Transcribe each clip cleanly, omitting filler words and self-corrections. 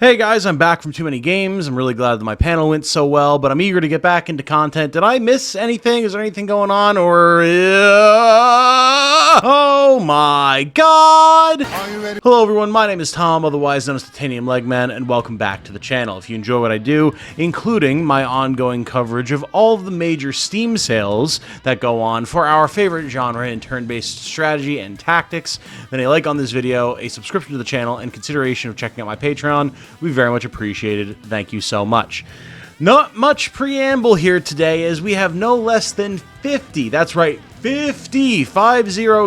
Hey guys, I'm back from Too Many Games. I'm really glad that my panel went so well, but I'm eager to get back into content. Did I miss anything? Is there anything going on? Oh my god! Hello everyone, my name is Tom, otherwise known as Titanium Legman, and welcome back to the channel. If you enjoy what I do, including my ongoing coverage of all of the major Steam sales that go on for our favorite genre in turn-based strategy and tactics, then a like on this video, a subscription to the channel, and consideration of checking out my Patreon, we very much appreciated. Thank you so much. Not much preamble here today, as we have no less than 50, that's right, 50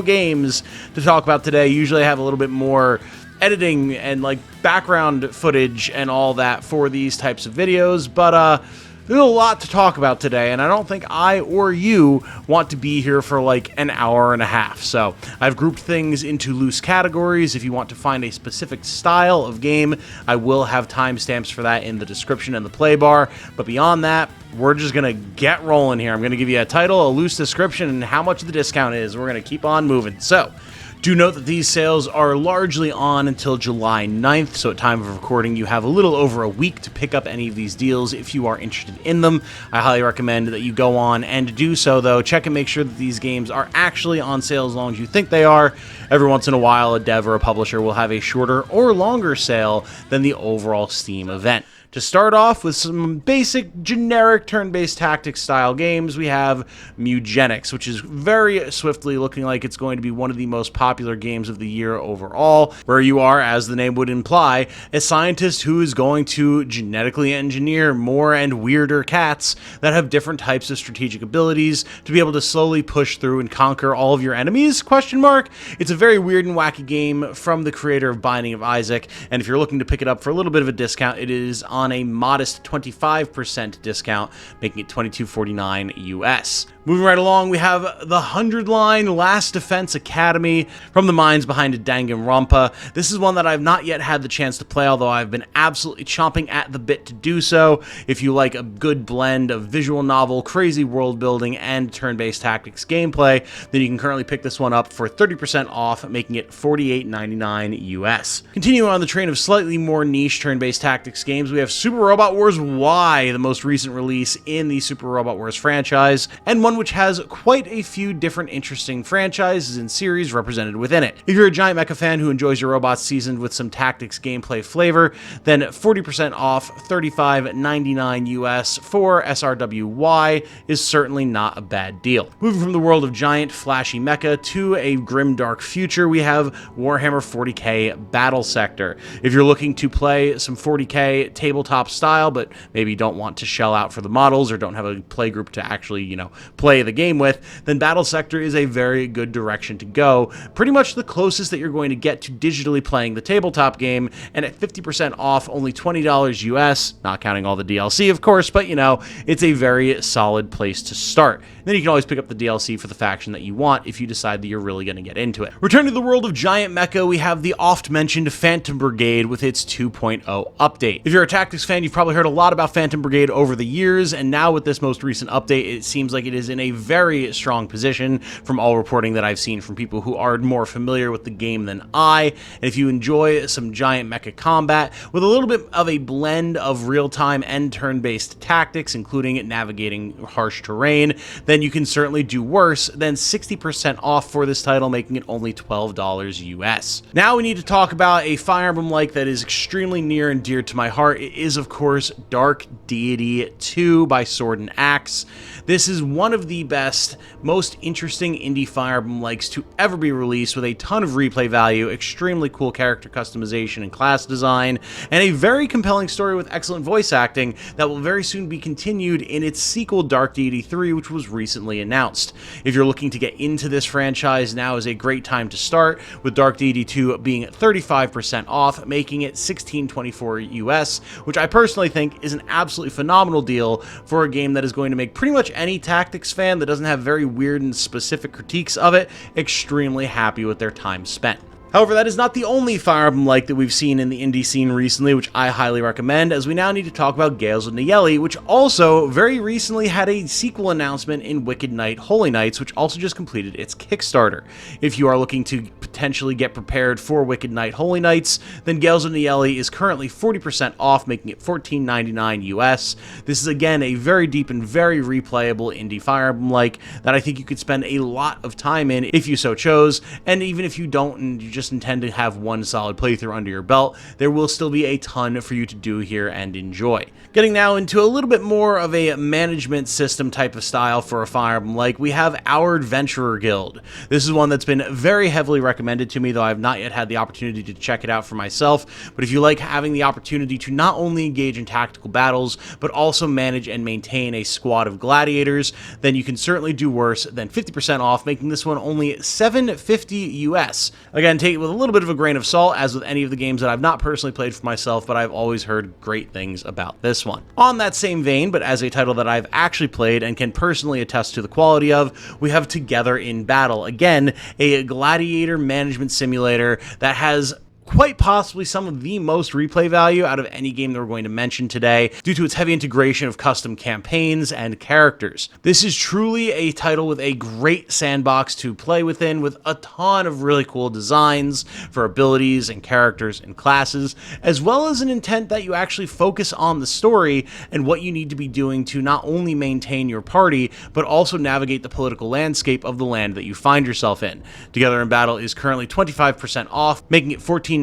games to talk about today. Usually I have a little bit more editing and like background footage and all that for these types of videos, but there's a lot to talk about today, and I don't think I or you want to be here for like an hour and a half. So I've grouped things into loose categories. If you want to find a specific style of game, I will have timestamps for that in the description and the play bar. But beyond that, we're just going to get rolling here. I'm going to give you a title, a loose description, and how much the discount is. We're going to keep on moving. So do note that these sales are largely on until July 9th, so at time of recording you have a little over a week to pick up any of these deals if you are interested in them. I highly recommend that you go on and do so, though. Check and make sure that these games are actually on sale as long as you think they are. Every once in a while, a dev or a publisher will have a shorter or longer sale than the overall Steam event. To start off with some basic, generic turn-based tactics style games, we have Mugenics, which is very swiftly looking like it's going to be one of the most popular games of the year overall, where you are, as the name would imply, a scientist who is going to genetically engineer more and weirder cats that have different types of strategic abilities to be able to slowly push through and conquer all of your enemies, ? It's a very weird and wacky game from the creator of Binding of Isaac, and if you're looking to pick it up for a little bit of a discount, it is on a modest 25% discount, making it $22.49 US. Moving right along, we have the 100-line Last Defense Academy from the minds behind Danganronpa. This is one that I've not yet had the chance to play, although I've been absolutely chomping at the bit to do so. If you like a good blend of visual novel, crazy world building, and turn-based tactics gameplay, then you can currently pick this one up for 30% off, making it $48.99 US. Continuing on the train of slightly more niche turn-based tactics games, we have Super Robot Wars Y, the most recent release in the Super Robot Wars franchise, and one which has quite a few different interesting franchises and series represented within it. If you're a giant mecha fan who enjoys your robots seasoned with some tactics gameplay flavor, then 40% off, $35.99 US for SRWY is certainly not a bad deal. Moving from the world of giant flashy mecha to a grim dark future, we have Warhammer 40k Battle Sector. If you're looking to play some 40k tabletop style, but maybe don't want to shell out for the models or don't have a play group to actually, play the game with, then Battle Sector is a very good direction to go. Pretty much the closest that you're going to get to digitally playing the tabletop game, and at 50% off, only $20 US, not counting all the DLC, of course, but it's a very solid place to start. Then you can always pick up the DLC for the faction that you want if you decide that you're really going to get into it. Returning to the world of giant mecha, we have the oft-mentioned Phantom Brigade with its 2.0 update. If you're a tactics fan, you've probably heard a lot about Phantom Brigade over the years, and now with this most recent update, it seems like it is in a very strong position from all reporting that I've seen from people who are more familiar with the game than I. And if you enjoy some giant mecha combat with a little bit of a blend of real-time and turn-based tactics, including navigating harsh terrain, then you can certainly do worse than 60% off for this title, making it only $12 US. Now we need to talk about a Fire Emblem-like that is extremely near and dear to my heart. It is, of course, Dark Deity 2 by Sword and Axe. This is one of the best, most interesting indie Fire Emblem-likes to ever be released, with a ton of replay value, extremely cool character customization and class design, and a very compelling story with excellent voice acting that will very soon be continued in its sequel Dark Deity 3, which was recently announced. If you're looking to get into this franchise, now is a great time to start, with Dark Deity 2 being 35% off, making it $16.24 US, which I personally think is an absolutely phenomenal deal for a game that is going to make pretty much any tactics fan that doesn't have very weird and specific critiques of it extremely happy with their time spent. However, that is not the only Fire Emblem-like that we've seen in the indie scene recently, which I highly recommend, as we now need to talk about Gales of Nayeli, which also very recently had a sequel announcement in Wicked Knight Holy Knights, which also just completed its Kickstarter. If you are looking to potentially get prepared for Wicked Knight Holy Knights, then Gales of Nayeli is currently 40% off, making it $14.99 US. This is again a very deep and very replayable indie Fire Emblem-like that I think you could spend a lot of time in if you so chose, and even if you don't and you just intend to have one solid playthrough under your belt, there will still be a ton for you to do here and enjoy. Getting now into a little bit more of a management system type of style for a Fire Emblem-like, we have Our Adventurer Guild. This is one that's been very heavily recommended to me, though I have not yet had the opportunity to check it out for myself, but if you like having the opportunity to not only engage in tactical battles, but also manage and maintain a squad of gladiators, then you can certainly do worse than 50% off, making this one only $7.50 US. Again, take it with a little bit of a grain of salt, as with any of the games that I've not personally played for myself, but I've always heard great things about this one. On that same vein, but as a title that I've actually played and can personally attest to the quality of, we have Together in Battle. Again, a gladiator management simulator that has quite possibly some of the most replay value out of any game that we're going to mention today, due to its heavy integration of custom campaigns and characters. This is truly a title with a great sandbox to play within, with a ton of really cool designs for abilities and characters and classes, as well as an intent that you actually focus on the story and what you need to be doing to not only maintain your party, but also navigate the political landscape of the land that you find yourself in. Together in Battle is currently 25% off, making it $14.99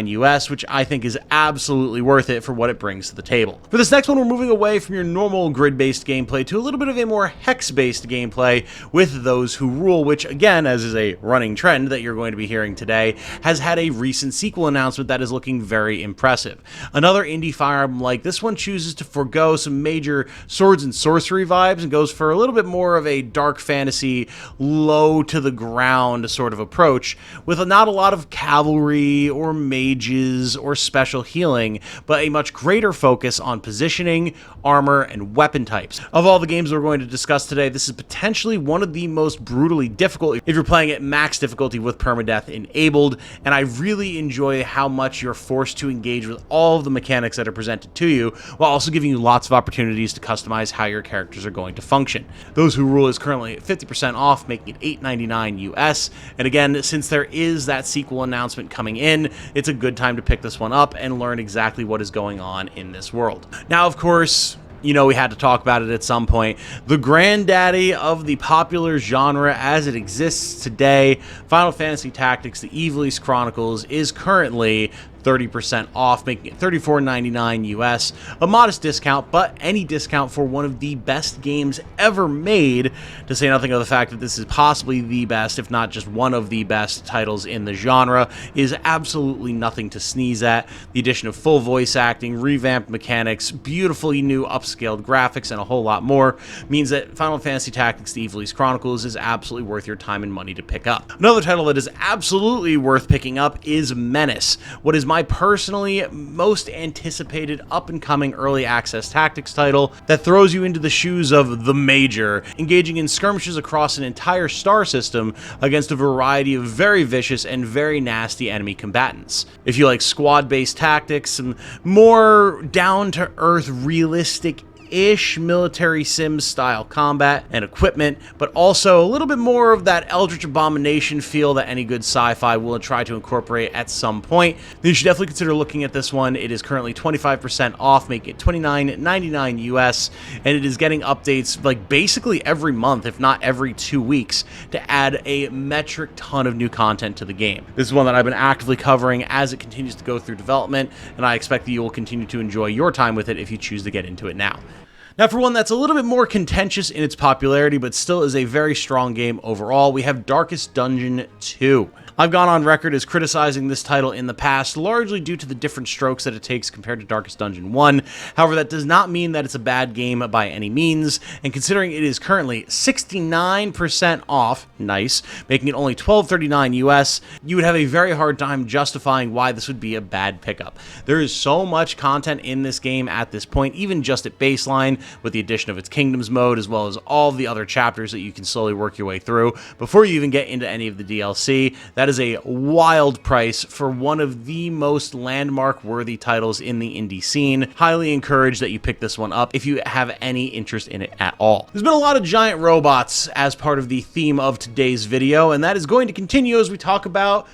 US, which I think is absolutely worth it for what it brings to the table. For this next one, we're moving away from your normal grid-based gameplay to a little bit of a more hex-based gameplay with Those Who Rule, which again, as is a running trend that you're going to be hearing today, has had a recent sequel announcement that is looking very impressive. Another indie Fire Emblem-like, this one chooses to forego some major swords and sorcery vibes and goes for a little bit more of a dark fantasy, low to the ground sort of approach, with not a lot of cavalry or mages or special healing, but a much greater focus on positioning, armor, and weapon types. Of all the games we're going to discuss today, this is potentially one of the most brutally difficult if you're playing at max difficulty with permadeath enabled, and I really enjoy how much you're forced to engage with all of the mechanics that are presented to you, while also giving you lots of opportunities to customize how your characters are going to function. Those Who Rule is currently 50% off, making it $8.99 US, and again, since there is that sequel announcement coming in, it's a good time to pick this one up and learn exactly what is going on in this world. Now, of course, you know we had to talk about it at some point. The granddaddy of the popular genre as it exists today, Final Fantasy Tactics: The Civ-Likes Chronicles, is currently 30% off, making it $34.99 US. A modest discount, but any discount for one of the best games ever made, to say nothing of the fact that this is possibly the best, if not just one of the best titles in the genre, is absolutely nothing to sneeze at. The addition of full voice acting, revamped mechanics, beautifully new upscaled graphics, and a whole lot more means that Final Fantasy Tactics: The Civ-Likes Chronicles is absolutely worth your time and money to pick up. Another title that is absolutely worth picking up is Menace, what is my personally most anticipated up-and-coming early access tactics title that throws you into the shoes of the Major, engaging in skirmishes across an entire star system against a variety of very vicious and very nasty enemy combatants. If you like squad-based tactics, some more down-to-earth, realistic military sim style combat and equipment, but also a little bit more of that Eldritch Abomination feel that any good sci-fi will try to incorporate at some point, then you should definitely consider looking at this one. It is currently 25% off, making it $29.99 US, and it is getting updates like basically every month, if not every 2 weeks, to add a metric ton of new content to the game. This is one that I've been actively covering as it continues to go through development, and I expect that you will continue to enjoy your time with it if you choose to get into it now. Now, for one that's a little bit more contentious in its popularity, but still is a very strong game overall, we have Darkest Dungeon 2. I've gone on record as criticizing this title in the past, largely due to the different strokes that it takes compared to Darkest Dungeon 1. However, that does not mean that it's a bad game by any means, and considering it is currently 69% off, nice, making it only $12.39 US, you would have a very hard time justifying why this would be a bad pickup. There is so much content in this game at this point, even just at baseline, with the addition of its Kingdoms mode, as well as all the other chapters that you can slowly work your way through before you even get into any of the DLC, that That is a wild price for one of the most landmark-worthy titles in the indie scene. Highly encourage that you pick this one up if you have any interest in it at all. There's been a lot of giant robots as part of the theme of today's video, and that is going to continue as we talk about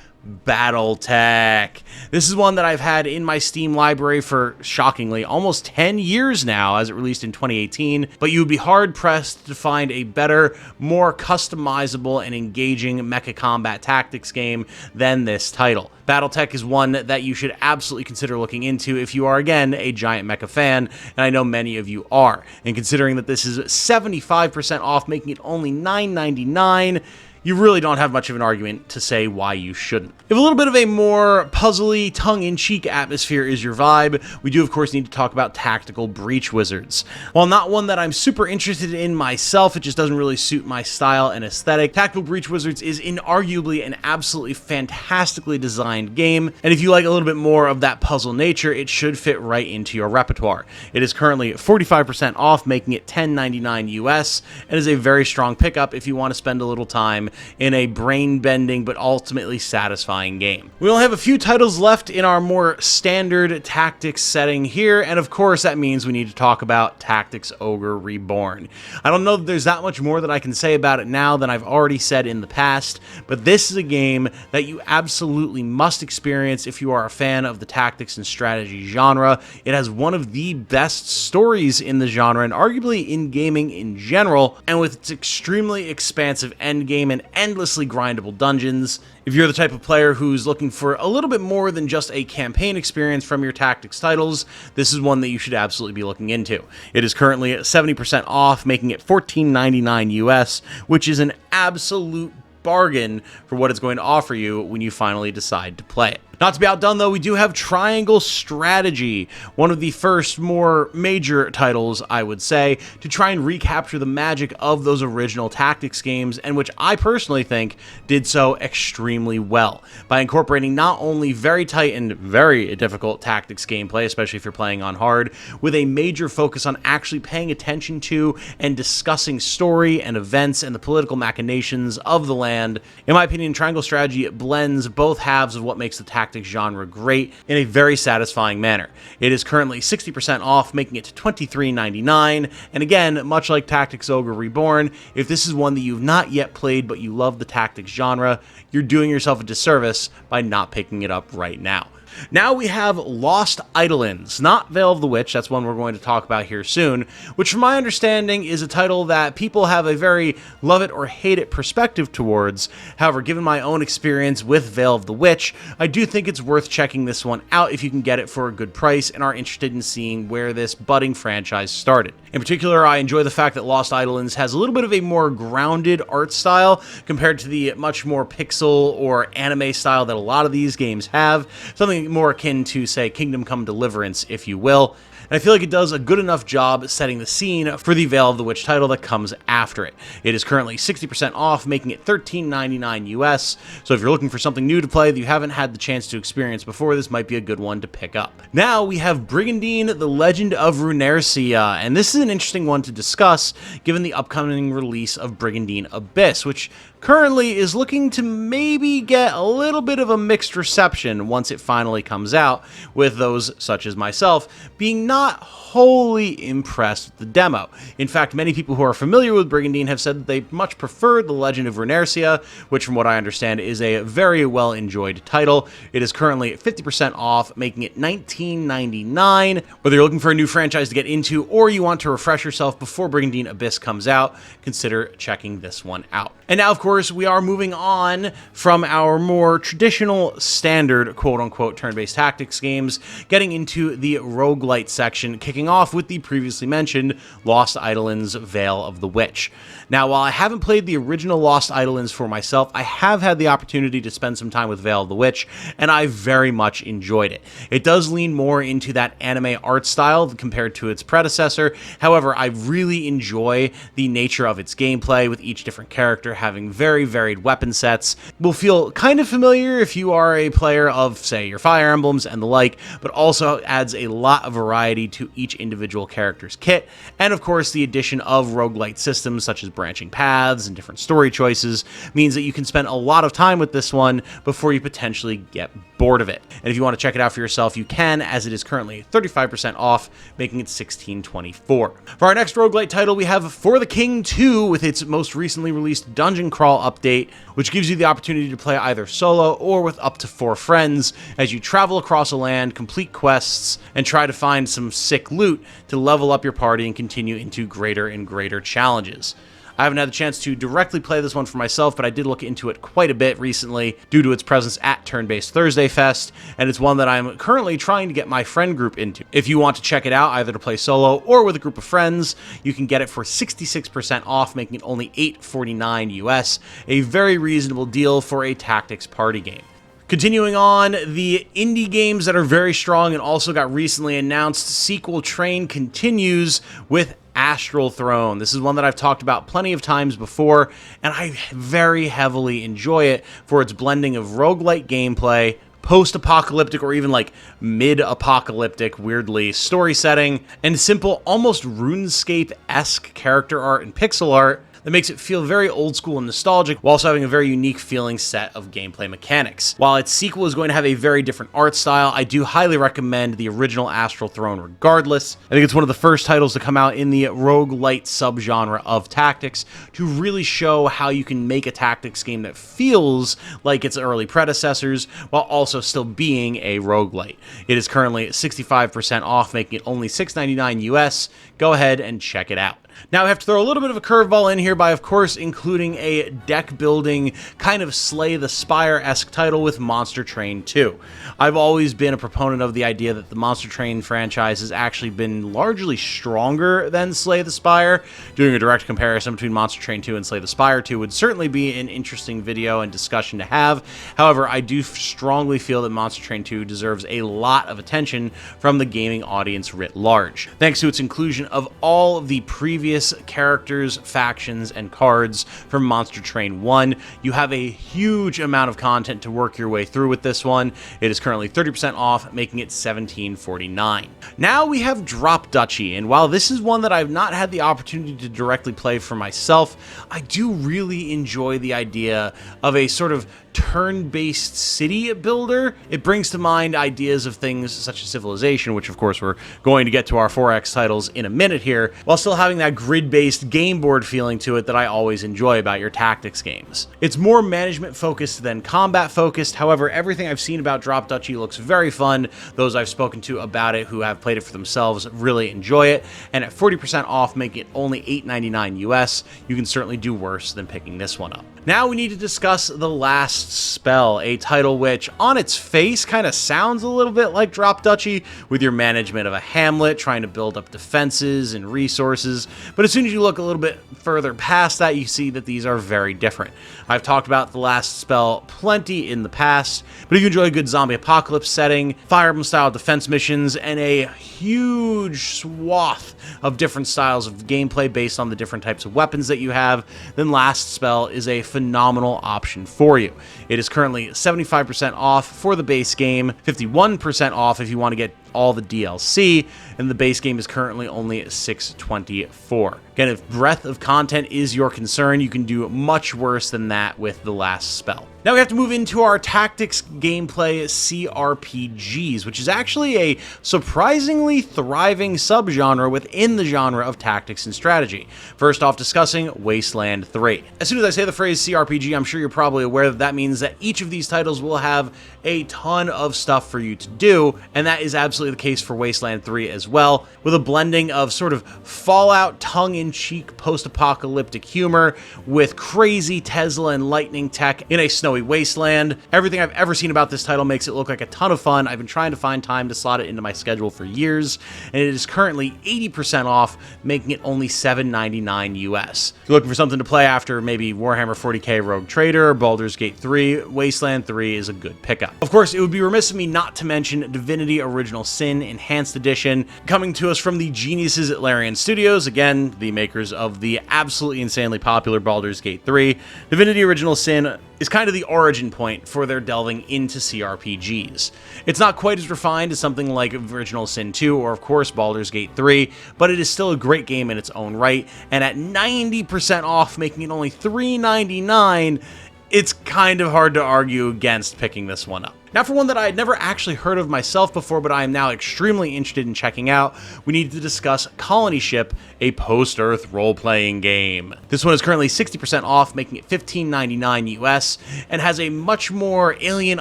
BattleTech. This is one that I've had in my Steam library for, shockingly, almost 10 years now, as it released in 2018, but you would be hard-pressed to find a better, more customizable and engaging mecha combat tactics game than this title. BattleTech is one that you should absolutely consider looking into if you are, again, a giant mecha fan, and I know many of you are. And considering that this is 75% off, making it only $9.99, you really don't have much of an argument to say why you shouldn't. If a little bit of a more puzzly, tongue-in-cheek atmosphere is your vibe, we do of course need to talk about Tactical Breach Wizards. While not one that I'm super interested in myself, it just doesn't really suit my style and aesthetic, Tactical Breach Wizards is inarguably an absolutely fantastically designed game, and if you like a little bit more of that puzzle nature, it should fit right into your repertoire. It is currently 45% off, making it $10.99 US, and is a very strong pickup if you want to spend a little time in a brain-bending but ultimately satisfying game. We only have a few titles left in our more standard tactics setting here, and of course that means we need to talk about Tactics Ogre Reborn. I don't know that there's that much more that I can say about it now than I've already said in the past, but this is a game that you absolutely must experience if you are a fan of the tactics and strategy genre. It has one of the best stories in the genre, and arguably in gaming in general, and with its extremely expansive endgame and endlessly grindable dungeons. If you're the type of player who's looking for a little bit more than just a campaign experience from your tactics titles, this is one that you should absolutely be looking into. It is currently 70% off, making it $14.99 US, which is an absolute bargain for what it's going to offer you when you finally decide to play it. Not to be outdone, though, we do have Triangle Strategy, one of the first more major titles, I would say, to try and recapture the magic of those original tactics games, and which I personally think did so extremely well, by incorporating not only very tight and very difficult tactics gameplay, especially if you're playing on hard, with a major focus on actually paying attention to and discussing story and events and the political machinations of the land. In my opinion, Triangle Strategy blends both halves of what makes the tactics genre great in a very satisfying manner. It is currently 60% off, making it $23.99, and again, much like Tactics Ogre Reborn, if this is one that you've not yet played but you love the tactics genre, you're doing yourself a disservice by not picking it up right now. Now we have Lost Eidolons, not Veil of the Witch, that's one we're going to talk about here soon, which from my understanding is a title that people have a very love it or hate it perspective towards. However, given my own experience with Veil of the Witch, I do think it's worth checking this one out if you can get it for a good price and are interested in seeing where this budding franchise started. In particular, I enjoy the fact that Lost Eidolons has a little bit of a more grounded art style compared to the much more pixel or anime style that a lot of these games have, something more akin to, say, Kingdom Come Deliverance, if you will. And I feel like it does a good enough job setting the scene for the Veil of the Witch title that comes after it. It is currently 60% off, making it $13.99 US, so if you're looking for something new to play that you haven't had the chance to experience before, this might be a good one to pick up. Now we have Brigandine: The Legend of Runetercia, and this is an interesting one to discuss given the upcoming release of Brigandine Abyss, which currently is looking to maybe get a little bit of a mixed reception once it finally comes out, with those, such as myself, being not wholly impressed with the demo. In fact, many people who are familiar with Brigandine have said that they much preferred The Legend of Runetercia, which from what I understand is a very well enjoyed title. It is currently 50% off, making it $19.99. Whether you're looking for a new franchise to get into or you want to refresh yourself before Brigandine Abyss comes out, consider checking this one out. And now, of course, we are moving on from our more traditional, standard, quote-unquote, turn-based tactics games, getting into the roguelite section, kicking off with the previously mentioned Lost Eidolons: Veil of the Witch. Now, while I haven't played the original Lost Eidolons for myself, I have had the opportunity to spend some time with Veil of the Witch, and I very much enjoyed it. It does lean more into that anime art style compared to its predecessor. However, I really enjoy the nature of its gameplay, with each different character having very varied weapon sets. Will feel kind of familiar if you are a player of, say, your Fire Emblems and the like, but also adds a lot of variety to each individual character's kit. And of course, the addition of roguelite systems such as branching paths and different story choices means that you can spend a lot of time with this one before you potentially get bored of it. And if you want to check it out for yourself, you can, as it is currently 35% off, making it $16.24. For our next roguelite title, we have For the King 2 with its most recently released Dungeon Crawl update, which gives you the opportunity to play either solo or with up to 4 friends as you travel across a land, complete quests, and try to find some sick loot to level up your party and continue into greater and greater challenges. I haven't had the chance to directly play this one for myself, but I did look into it quite a bit recently due to its presence at Turn-Based Thursday Fest, and it's one that I'm currently trying to get my friend group into. If you want to check it out, either to play solo or with a group of friends, you can get it for 66% off, making it only $8.49 US, a very reasonable deal for a tactics party game. Continuing on, the indie games that are very strong and also got recently announced, Sequel Train continues with Astral Throne. This is one that I've talked about plenty of times before, and I very heavily enjoy it for its blending of roguelite gameplay, post-apocalyptic or even like mid-apocalyptic, weirdly, story setting, and simple, almost RuneScape-esque character art and pixel art that makes it feel very old school and nostalgic, while also having a very unique feeling set of gameplay mechanics. While its sequel is going to have a very different art style, I do highly recommend the original Astral Throne regardless. I think it's one of the first titles to come out in the roguelite subgenre of tactics to really show how you can make a tactics game that feels like its early predecessors while also still being a roguelite. It is currently 65% off, making it only $6.99 US. Go ahead and check it out. Now, I have to throw a little bit of a curveball in here by, of course, including a deck-building, kind of Slay the Spire-esque title with Monster Train 2. I've always been a proponent of the idea that the Monster Train franchise has actually been largely stronger than Slay the Spire. Doing a direct comparison between Monster Train 2 and Slay the Spire 2 would certainly be an interesting video and discussion to have. However, I do strongly feel that Monster Train 2 deserves a lot of attention from the gaming audience writ large, thanks to its inclusion of all of the previous characters, factions, and cards from Monster Train 1. You have a huge amount of content to work your way through with this one. It is currently 30% off, making it $17.49. Now we have Drop Duchy, and while this is one that I've not had the opportunity to directly play for myself, I do really enjoy the idea of a sort of turn-based city builder. It brings to mind ideas of things such as Civilization, which of course we're going to get to our 4X titles in a minute here, while still having that grid-based game board feeling to it that I always enjoy about your tactics games. It's more management-focused than combat-focused. However, everything I've seen about Drop Duchy looks very fun. Those I've spoken to about it who have played it for themselves really enjoy it, and at 40% off, making it only $8.99 US, you can certainly do worse than picking this one up. Now we need to discuss The Last Spell, a title which, on its face, kind of sounds a little bit like Drop Duchy, with your management of a hamlet, trying to build up defenses and resources, but as soon as you look a little bit further past that, you see that these are very different. I've talked about The Last Spell plenty in the past, but if you enjoy a good zombie apocalypse setting, Fire Emblem-style defense missions, and a huge swath of different styles of gameplay based on the different types of weapons that you have, then Last Spell is a phenomenal option for you. It is currently 75% off for the base game, 51% off if you want to get all the DLC, and the base game is currently only $6.24. Again, if breadth of content is your concern, you can do much worse than that with The Last Spell. Now we have to move into our tactics gameplay CRPGs, which is actually a surprisingly thriving subgenre within the genre of tactics and strategy. First off, discussing Wasteland 3. As soon as I say the phrase CRPG, I'm sure you're probably aware that that means that each of these titles will have a ton of stuff for you to do, and that is absolutely the case for Wasteland 3 as well, with a blending of sort of Fallout tongue-in-cheek post-apocalyptic humor with crazy Tesla and lightning tech in a snowy wasteland. Everything I've ever seen about this title makes it look like a ton of fun. I've been trying to find time to slot it into my schedule for years, and it is currently 80% off, making it only $7.99 US. If you're looking for something to play after maybe Warhammer 40k Rogue Trader or Baldur's Gate 3, Wasteland 3 is a good pickup. Of course, it would be remiss of me not to mention Divinity Original Sin Enhanced Edition, coming to us from the geniuses at Larian Studios, again, the makers of the absolutely insanely popular Baldur's Gate 3. Divinity Original Sin is kind of the origin point for their delving into CRPGs. It's not quite as refined as something like Original Sin 2 or, of course, Baldur's Gate 3, but it is still a great game in its own right, and at 90% off, making it only $3.99, it's kind of hard to argue against picking this one up. Now, for one that I had never actually heard of myself before, but I am now extremely interested in checking out, we need to discuss Colony Ship, a post-Earth role-playing game. This one is currently 60% off, making it $15.99 US, and has a much more Alien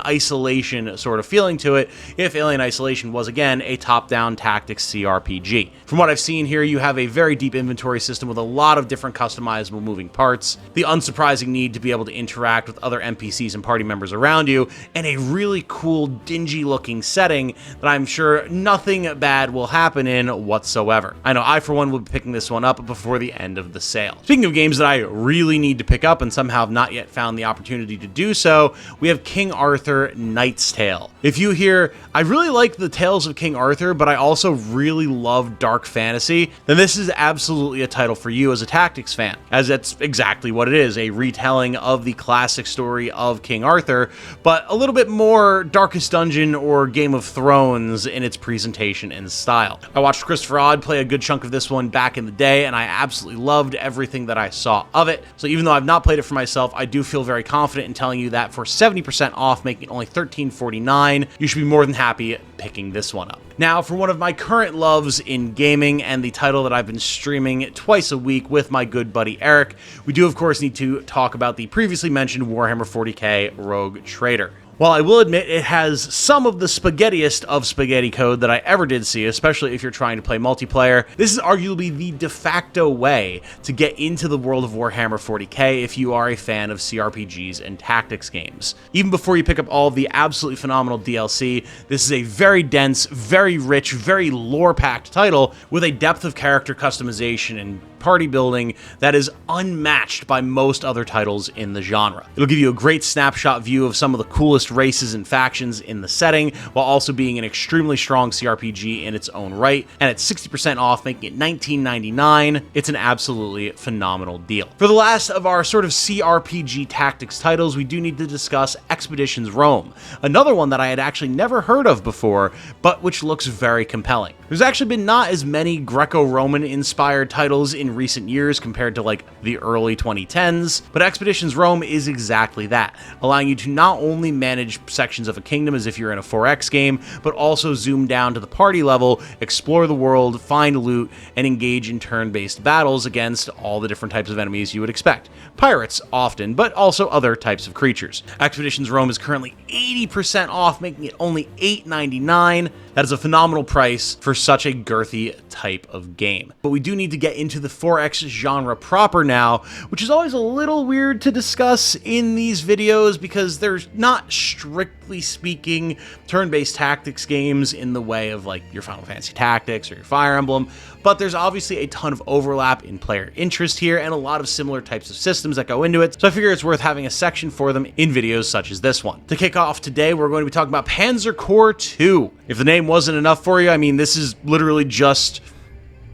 Isolation sort of feeling to it, if Alien Isolation was, again, a top-down tactics CRPG. From what I've seen here, you have a very deep inventory system with a lot of different customizable moving parts, the unsurprising need to be able to interact with other NPCs and party members around you, and a really cool, dingy looking setting that I'm sure nothing bad will happen in whatsoever. I know I, for one, will be picking this one up before the end of the sale. Speaking of games that I really need to pick up and somehow have not yet found the opportunity to do so, we have King Arthur Knight's Tale. If you hear, I really like the Tales of King Arthur, but I also really love dark fantasy, then this is absolutely a title for you as a tactics fan, as that's exactly what it is, a retelling of the classic story of King Arthur, but a little bit more Darkest Dungeon or Game of Thrones in its presentation and style. I watched Christopher Odd play a good chunk of this one back in the day, and I absolutely loved everything that I saw of it. So even though I've not played it for myself, I do feel very confident in telling you that for 70% off, making it only $13.49, you should be more than happy picking this one up. Now, for one of my current loves in gaming and the title that I've been streaming twice a week with my good buddy Eric, we do of course need to talk about the previously mentioned Warhammer 40k Rogue Trader. While I will admit it has some of the spaghettiest of spaghetti code that I ever did see, especially if you're trying to play multiplayer, this is arguably the de facto way to get into the world of Warhammer 40k if you are a fan of CRPGs and tactics games. Even before you pick up all of the absolutely phenomenal DLC, this is a very dense, very rich, very lore-packed title with a depth of character customization and party building that is unmatched by most other titles in the genre. It'll give you a great snapshot view of some of the coolest races and factions in the setting, while also being an extremely strong CRPG in its own right, and at 60% off, making it $19.99, it's an absolutely phenomenal deal. For the last of our sort of CRPG tactics titles, we do need to discuss Expeditions Rome, another one that I had actually never heard of before, but which looks very compelling. There's actually been not as many Greco-Roman inspired titles in recent years compared to like the early 2010s, but Expeditions Rome is exactly that, allowing you to not only manage sections of a kingdom as if you're in a 4X game, but also zoom down to the party level, explore the world, find loot, and engage in turn-based battles against all the different types of enemies you would expect. Pirates, often, but also other types of creatures. Expeditions Rome is currently 80% off, making it only $8.99. That is a phenomenal price for such a girthy type of game. But we do need to get into the 4X genre proper now, which is always a little weird to discuss in these videos because there's not, strictly speaking, turn-based tactics games in the way of like your Final Fantasy Tactics or your Fire Emblem, but there's obviously a ton of overlap in player interest here and a lot of similar types of systems that go into it, so I figure it's worth having a section for them in videos such as this one. To kick off today, we're going to be talking about Panzer Corps 2. If the name wasn't enough for you, I mean, this is literally just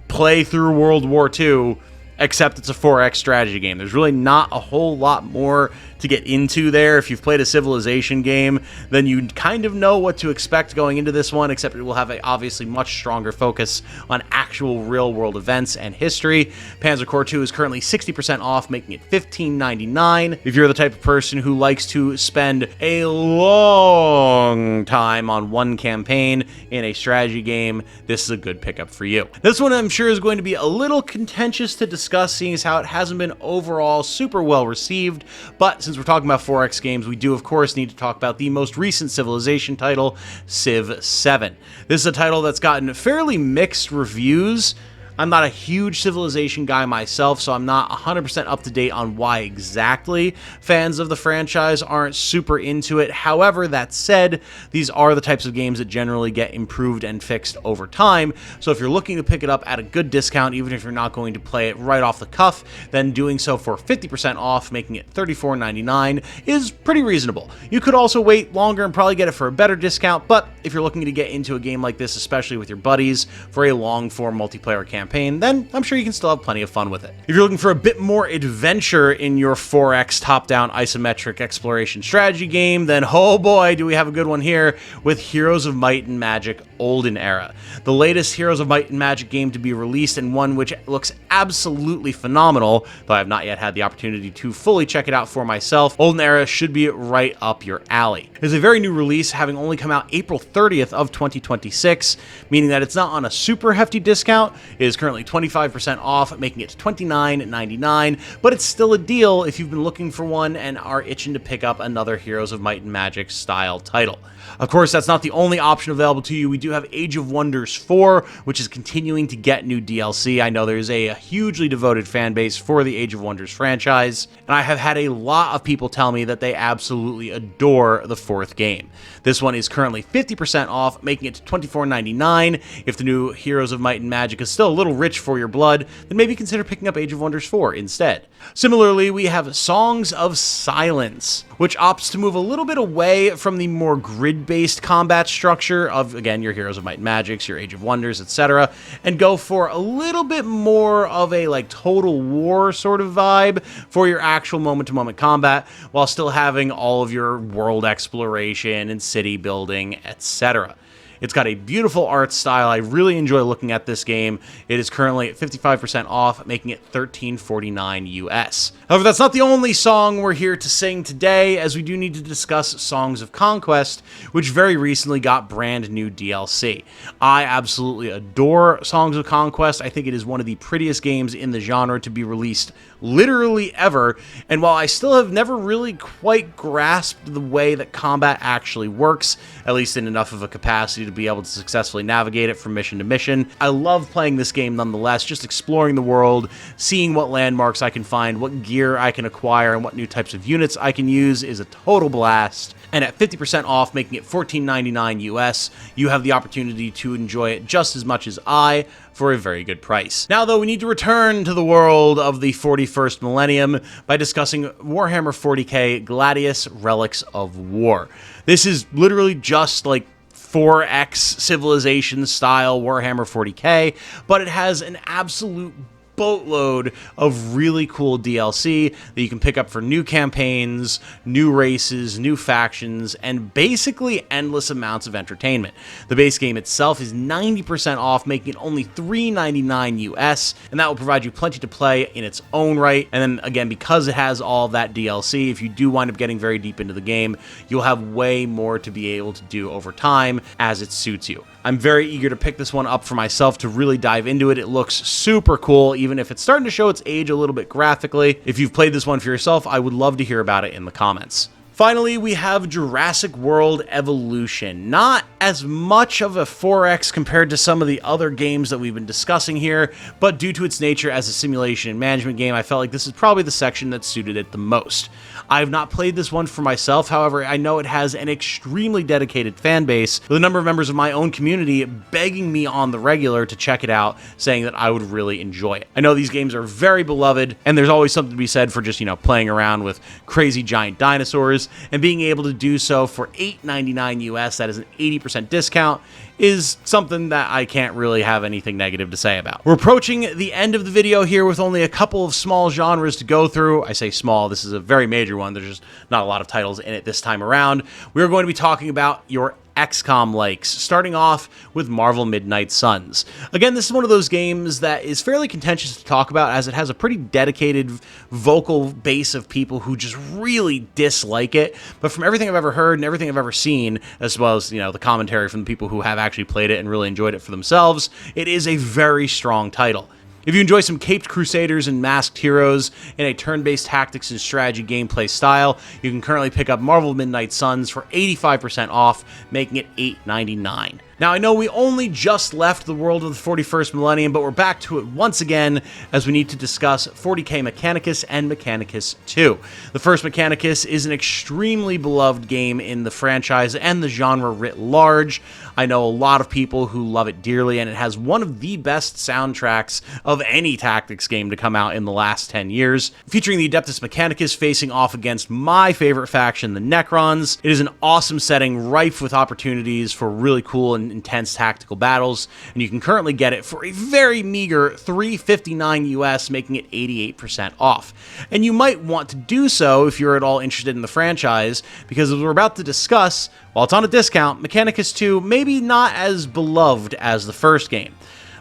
play through World War II, except it's a 4X strategy game. There's really not a whole lot more to get into there. If you've played a Civilization game, then you kind of know what to expect going into this one, except it will have a obviously much stronger focus on actual real-world events and history. Panzer Corps 2 is currently 60% off, making it $15.99. If you're the type of person who likes to spend a long time on one campaign in a strategy game, this is a good pickup for you. This one I'm sure is going to be a little contentious to discuss, seeing as how it hasn't been overall super well received, but since we're talking about 4X games, we do of course need to talk about the most recent Civilization title, Civ 7. This is a title that's gotten fairly mixed reviews. I'm not a huge Civilization guy myself, so I'm not 100% up to date on why exactly fans of the franchise aren't super into it. However, that said, these are the types of games that generally get improved and fixed over time, so if you're looking to pick it up at a good discount, even if you're not going to play it right off the cuff, then doing so for 50% off, making it $34.99, is pretty reasonable. You could also wait longer and probably get it for a better discount, but if you're looking to get into a game like this, especially with your buddies, for a long-form multiplayer campaign, then I'm sure you can still have plenty of fun with it. If you're looking for a bit more adventure in your 4X top-down isometric exploration strategy game, then oh boy, do we have a good one here with Heroes of Might and Magic Olden Era. The latest Heroes of Might and Magic game to be released, and one which looks absolutely phenomenal, though I have not yet had the opportunity to fully check it out for myself. Olden Era should be right up your alley. It is a very new release, having only come out April 30th of 2026, meaning that it's not on a super hefty discount. It is currently 25% off, making it $29.99, but it's still a deal if you've been looking for one and are itching to pick up another Heroes of Might and Magic style title. Of course, that's not the only option available to you. We do have Age of Wonders 4, which is continuing to get new DLC. I know there's a hugely devoted fan base for the Age of Wonders franchise, and I have had a lot of people tell me that they absolutely adore the fourth game. This one is currently 50% off, making it $24.99. If the new Heroes of Might and Magic is still a little rich for your blood, then maybe consider picking up Age of Wonders 4 instead. Similarly, we have Songs of Silence, which opts to move a little bit away from the more grid-based combat structure of, again, your Heroes of Might and Magics, your Age of Wonders, etc., and go for a little bit more of a like Total War sort of vibe for your actual moment-to-moment combat, while still having all of your world exploration and city building, etc. It's got a beautiful art style. I really enjoy looking at this game. It is currently at 55% off, making it $13.49 US. However, that's not the only song we're here to sing today, as we do need to discuss Songs of Conquest, which very recently got brand new DLC. I absolutely adore Songs of Conquest. I think it is one of the prettiest games in the genre to be released literally ever, and while I still have never really quite grasped the way that combat actually works, at least in enough of a capacity to be able to successfully navigate it from mission to mission, I love playing this game nonetheless, just exploring the world, seeing what landmarks I can find, what gear I can acquire, and what new types of units I can use is a total blast. And at 50% off, making it $14.99 US, you have the opportunity to enjoy it just as much as I, for a very good price. Now, though, we need to return to the world of the 41st millennium by discussing Warhammer 40k Gladius Relics of War. This is literally just like 4X Civilization style Warhammer 40k, but it has an absolute boatload of really cool DLC that you can pick up for new campaigns, new races, new factions, and basically endless amounts of entertainment. The base game itself is 90% off, making it only $3.99 US, and that will provide you plenty to play in its own right. And then again, because it has all of that DLC, if you do wind up getting very deep into the game, you'll have way more to be able to do over time as it suits you. I'm very eager to pick this one up for myself to really dive into it. It looks super cool, even if it's starting to show its age a little bit graphically. If you've played this one for yourself, I would love to hear about it in the comments. Finally, we have Jurassic World Evolution. Not as much of a 4X compared to some of the other games that we've been discussing here, but due to its nature as a simulation and management game, I felt like this is probably the section that suited it the most. I have not played this one for myself, however, I know it has an extremely dedicated fan base, with a number of members of my own community begging me on the regular to check it out, saying that I would really enjoy it. I know these games are very beloved, and there's always something to be said for just, playing around with crazy giant dinosaurs, and being able to do so for $8.99 US, that is an 80% discount, is something that I can't really have anything negative to say about. We're approaching the end of the video here with only a couple of small genres to go through. I say small, this is a very major one. There's just not a lot of titles in it this time around. We're going to be talking about your XCOM-Likes, starting off with Marvel Midnight Suns. Again, this is one of those games that is fairly contentious to talk about, as it has a pretty dedicated vocal base of people who just really dislike it. But from everything I've ever heard and everything I've ever seen, as well as the commentary from the people who have actually played it and really enjoyed it for themselves, it is a very strong title. If you enjoy some caped crusaders and masked heroes in a turn-based tactics and strategy gameplay style, you can currently pick up Marvel Midnight Suns for 85% off, making it $8.99. Now, I know we only just left the world of the 41st millennium, but we're back to it once again as we need to discuss 40k Mechanicus and Mechanicus 2. The first Mechanicus is an extremely beloved game in the franchise and the genre writ large. I know a lot of people who love it dearly, and it has one of the best soundtracks of any tactics game to come out in the last 10 years. Featuring the Adeptus Mechanicus facing off against my favorite faction, the Necrons. It is an awesome setting, rife with opportunities for really cool and intense tactical battles, and you can currently get it for a very meager $3.59 US, making it 88% off. And you might want to do so if you're at all interested in the franchise, because as we're about to discuss, while it's on a discount, Mechanicus 2 maybe not as beloved as the first game.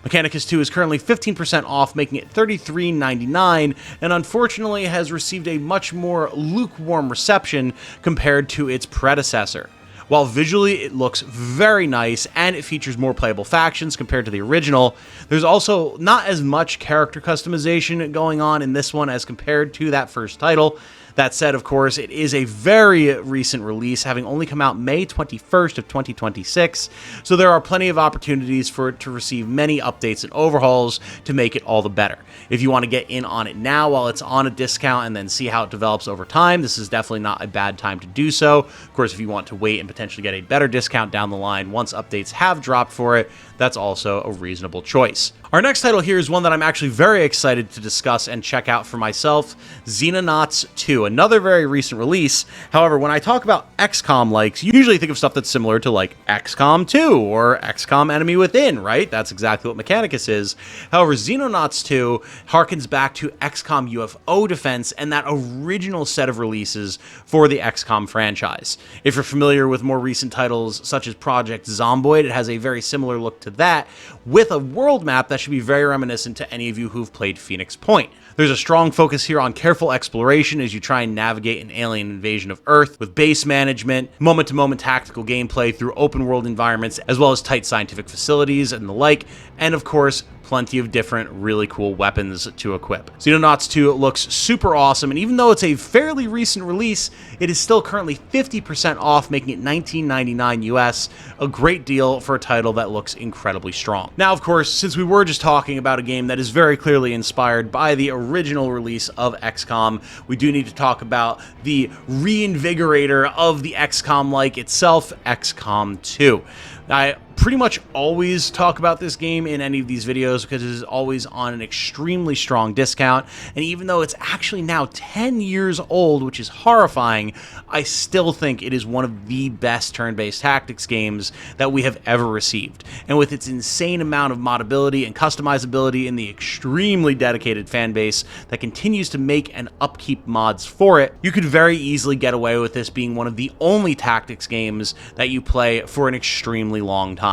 Mechanicus 2 is currently 15% off, making it $33.99, and unfortunately has received a much more lukewarm reception compared to its predecessor. While visually it looks very nice and it features more playable factions compared to the original, there's also not as much character customization going on in this one as compared to that first title. That said, of course, it is a very recent release, having only come out May 21st of 2026, so there are plenty of opportunities for it to receive many updates and overhauls to make it all the better. If you want to get in on it now while it's on a discount and then see how it develops over time, this is definitely not a bad time to do so. Of course, if you want to wait and potentially get a better discount down the line once updates have dropped for it, that's also a reasonable choice. Our next title here is one that I'm actually very excited to discuss and check out for myself, Xenonauts 2, another very recent release. However, when I talk about XCOM-Likes, you usually think of stuff that's similar to like XCOM 2 or XCOM Enemy Within, right? That's exactly what Mechanicus is. However, Xenonauts 2 harkens back to XCOM UFO Defense and that original set of releases for the XCOM franchise. If you're familiar with more recent titles such as Project Zomboid, it has a very similar look to that, with a world map that should be very reminiscent to any of you who've played Phoenix Point. There's a strong focus here on careful exploration as you try and navigate an alien invasion of Earth, with base management, moment-to-moment tactical gameplay through open-world environments, as well as tight scientific facilities and the like, and of course, plenty of different really cool weapons to equip. Xenonauts 2 looks super awesome, and even though it's a fairly recent release, it is still currently 50% off, making it $19.99 US, a great deal for a title that looks incredibly strong. Now, of course, since we were just talking about a game that is very clearly inspired by the original release of XCOM, we do need to talk about the reinvigorator of the XCOM-like itself, XCOM 2. I pretty much always talk about this game in any of these videos because it is always on an extremely strong discount, and even though it's actually now 10 years old, which is horrifying, I still think it is one of the best turn-based tactics games that we have ever received. And with its insane amount of modability and customizability and the extremely dedicated fan base that continues to make and upkeep mods for it, you could very easily get away with this being one of the only tactics games that you play for an extremely long time.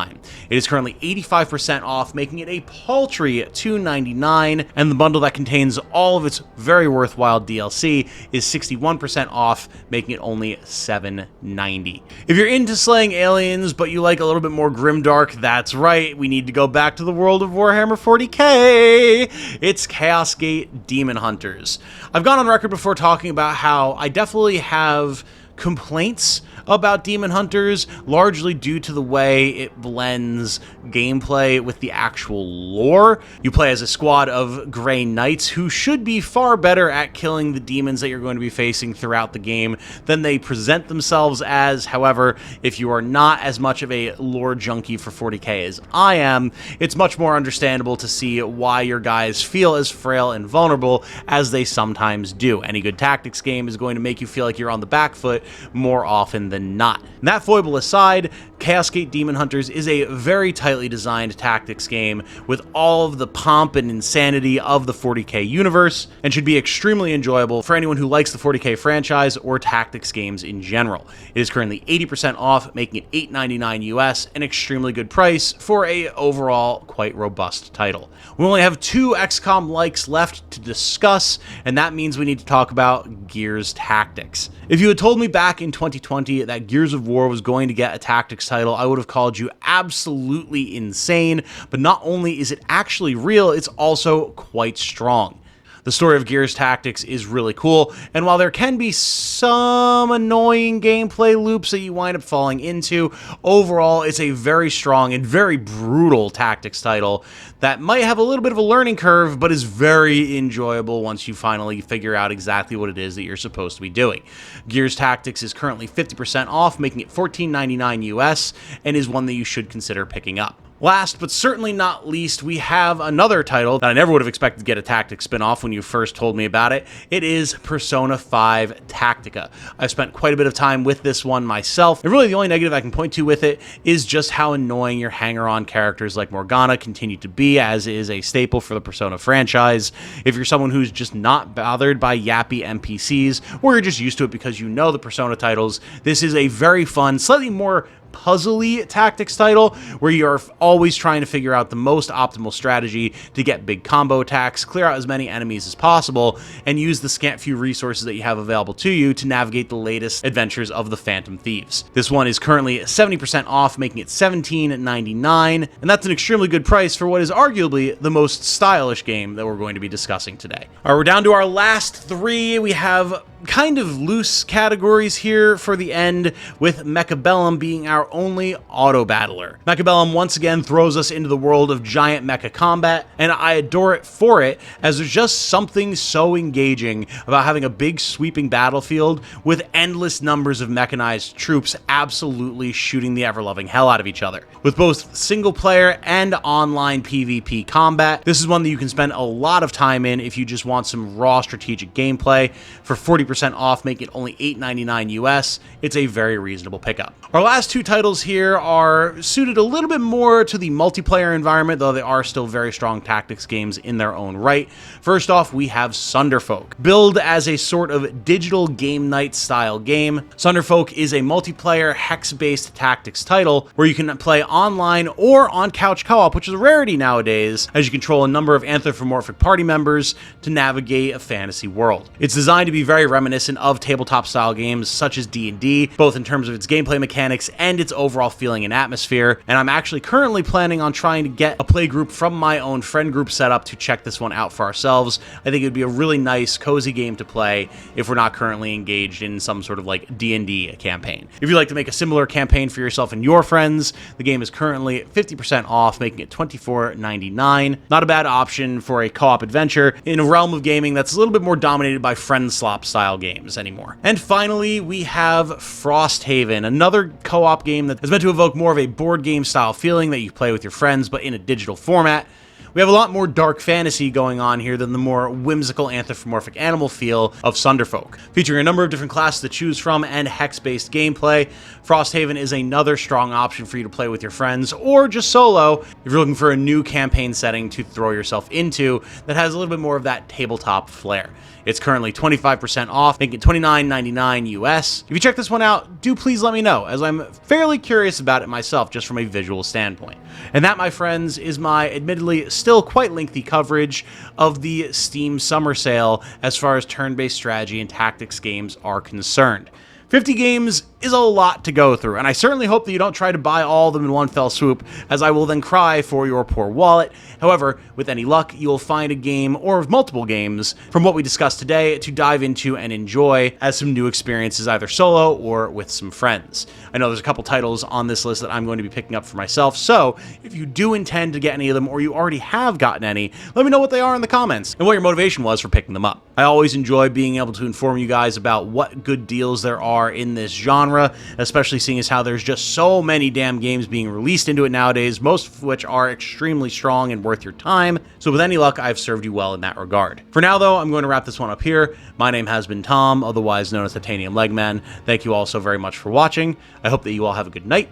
It is currently 85% off, making it a paltry $2.99, and the bundle that contains all of its very worthwhile DLC is 61% off, making it only $7.90. If you're into slaying aliens, but you like a little bit more grimdark, that's right, we need to go back to the world of Warhammer 40k! It's Chaos Gate Demon Hunters. I've gone on record before talking about how I definitely have complaints about Demon Hunters, largely due to the way it blends gameplay with the actual lore. You play as a squad of Grey Knights who should be far better at killing the demons that you're going to be facing throughout the game than they present themselves as. However, if you are not as much of a lore junkie for 40k as I am, it's much more understandable to see why your guys feel as frail and vulnerable as they sometimes do. Any good tactics game is going to make you feel like you're on the back foot more often than not. And that foible aside, Chaos Gate Demon Hunters is a very tightly designed tactics game with all of the pomp and insanity of the 40k universe, and should be extremely enjoyable for anyone who likes the 40k franchise or tactics games in general. It is currently 80% off, making it $8.99 US, an extremely good price for a overall quite robust title. We only have 2 XCOM-Likes left to discuss, and that means we need to talk about Gears Tactics. If you had told me back in 2020 that Gears of War was going to get a tactics title, I would have called you absolutely insane, but not only is it actually real, it's also quite strong. The story of Gears Tactics is really cool, and while there can be some annoying gameplay loops that you wind up falling into, overall it's a very strong and very brutal tactics title that might have a little bit of a learning curve, but is very enjoyable once you finally figure out exactly what it is that you're supposed to be doing. Gears Tactics is currently 50% off, making it $14.99 US, and is one that you should consider picking up. Last, but certainly not least, we have another title that I never would have expected to get a tactics spin-off when you first told me about it. It is Persona 5 Tactica. I've spent quite a bit of time with this one myself, and really the only negative I can point to with it is just how annoying your hanger-on characters like Morgana continue to be, as is a staple for the Persona franchise. If you're someone who's just not bothered by yappy NPCs, or you're just used to it because you know the Persona titles, this is a very fun, slightly more puzzly tactics title where you're always trying to figure out the most optimal strategy to get big combo attacks, clear out as many enemies as possible, and use the scant few resources that you have available to you to navigate the latest adventures of the Phantom Thieves. This one is currently 70% off, making it $17.99, and that's an extremely good price for what is arguably the most stylish game that we're going to be discussing today. All right, we're down to our last three. We have kind of loose categories here for the end, with Mechabellum being our only auto battler. Mechabellum once again throws us into the world of giant mecha combat, and I adore it for it, as there's just something so engaging about having a big sweeping battlefield with endless numbers of mechanized troops absolutely shooting the ever-loving hell out of each other. With both single player and online PvP combat, this is one that you can spend a lot of time in if you just want some raw strategic gameplay. For 40% off, making it only $8.99 US, it's a very reasonable pickup. Our last two titles here are suited a little bit more to the multiplayer environment, though they are still very strong tactics games in their own right. First off, we have Sunderfolk. Billed as a sort of digital game night style game, Sunderfolk is a multiplayer hex-based tactics title where you can play online or on couch co-op, which is a rarity nowadays, as you control a number of anthropomorphic party members to navigate a fantasy world. It's designed to be very reminiscent of tabletop style games such as D&D, both in terms of its gameplay mechanics and its overall feeling and atmosphere, and I'm actually currently planning on trying to get a play group from my own friend group set up to check this one out for ourselves. I think it would be a really nice, cozy game to play if we're not currently engaged in some sort of like D&D campaign. If you'd like to make a similar campaign for yourself and your friends, the game is currently 50% off, making it $24.99. Not a bad option for a co-op adventure in a realm of gaming that's a little bit more dominated by friend slop style games anymore. And finally, we have Frosthaven, another co-op game that is meant to evoke more of a board game style feeling that you play with your friends, but in a digital format. We have a lot more dark fantasy going on here than the more whimsical anthropomorphic animal feel of Sunderfolk. Featuring a number of different classes to choose from and hex-based gameplay, Frosthaven is another strong option for you to play with your friends, or just solo if you're looking for a new campaign setting to throw yourself into that has a little bit more of that tabletop flair. It's currently 25% off, making it $29.99 US. If you check this one out, do please let me know, as I'm fairly curious about it myself, just from a visual standpoint. And that, my friends, is my admittedly still quite lengthy coverage of the Steam Summer Sale as far as turn-based strategy and tactics games are concerned. 50 games is a lot to go through, and I certainly hope that you don't try to buy all of them in one fell swoop, as I will then cry for your poor wallet. However, with any luck, you will find a game or multiple games from what we discussed today to dive into and enjoy as some new experiences, either solo or with some friends. I know there's a couple titles on this list that I'm going to be picking up for myself, so if you do intend to get any of them, or you already have gotten any, let me know what they are in the comments and what your motivation was for picking them up. I always enjoy being able to inform you guys about what good deals there are in this genre, especially seeing as how there's just so many damn games being released into it nowadays, most of which are extremely strong and worth your time. So with any luck, I've served you well in that regard. For now, though, I'm going to wrap this one up here. My name has been Tom, otherwise known as Titanium Legman. Thank you all so very much for watching. I hope that you all have a good night.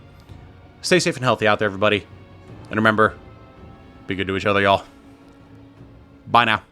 Stay safe and healthy out there, everybody. And remember, be good to each other, y'all. Bye now.